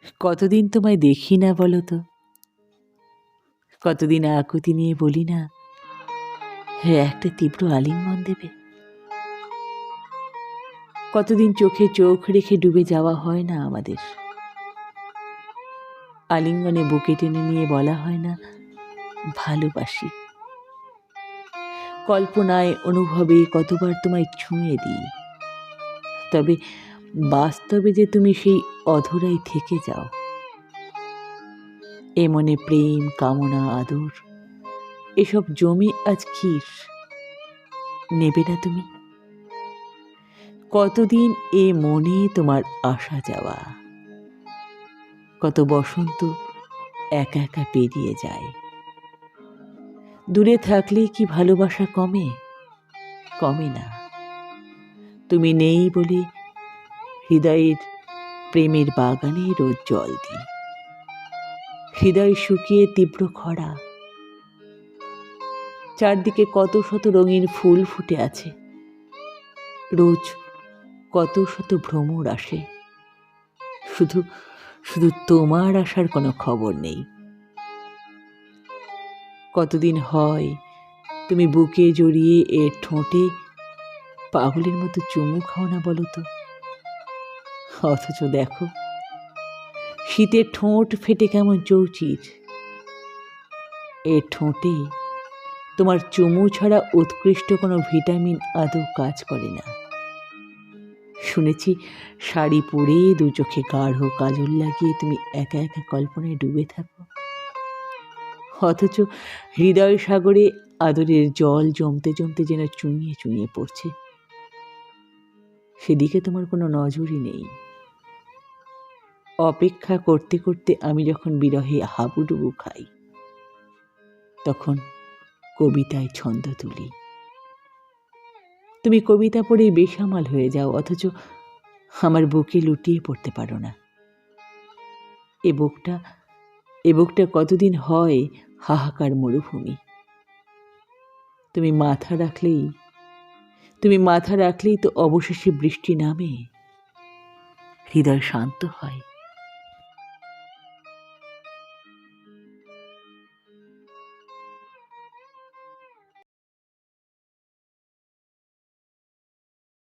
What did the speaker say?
কতদিন তোমায় দেখি না বলো তো, কতদিন আকুতি নিয়ে বলি না, হ্যাঁ একটা তীব্র আলিঙ্গন দেবে। কতদিন চোখে চোখ রেখে ডুবে যাওয়া হয় না আমাদের, আলিঙ্গনে বুকে টেনে নিয়ে বলা হয় না ভালোবাসি। কল্পনায় অনুভবে কতবার তোমায় ছুঁয়ে দিই, তবে বাস্তবে যে তুমি সেই অধরাই থেকে যাও। এ মনে প্রেম, কামনা, আদর এসব জমি আজ ক্ষীর, নেবে না তুমি? কতদিন এ মনে তোমার আসা যাওয়া, কত বসন্ত একা একা পেরিয়ে যায়। দূরে থাকলে কি ভালোবাসা কমে? কমে না। তুমি নেই বলে হৃদয়ের প্রেমের বাগানে রোজ জল দিই। হৃদয় শুকিয়ে তীব্র খরা, চারদিকে কত শত রঙিন ফুল ফুটে আছে, রোজ কত শত ভ্রমর আসে, শুধু শুধু তোমার আসার কোনো খবর নেই। কতদিন হয় তুমি বুকে জড়িয়ে এর ঠোঁটে পাগলের মতো চুমু খাও না বলো তো? অথচ দেখো শীতের ঠোঁট ফেটে কেমন চৌচির, এর ঠোঁটে তোমার চুমু ছাড়া উৎকৃষ্ট কোনো ভিটামিন আদৌ কাজ করে না। শুনেছি শাড়ি পরে দু চোখে গাঢ় কাজল লাগিয়ে তুমি একা একা কল্পনায় ডুবে থাকো, অথচ হৃদয় সাগরে আদরের জল জমতে জমতে যেন চুঁইয়ে চুঁইয়ে পড়ছে, সেদিকে তোমার কোনো নজরই নেই। অপেক্ষা করতে করতে আমি যখন বিরহে হাবুডুবু খাই, তখন কবিতায় ছন্দ তুলি। তুমি কবিতা পড়েই বেসামাল হয়ে যাও, অথচ আমার বুকে লুটিয়ে পড়তে পারো না। এ বুকটা কতদিন হয় হাহাকার মরুভূমি। তুমি মাথা রাখলেই তো অবশেষে বৃষ্টি নামে, হৃদয় শান্ত হয়।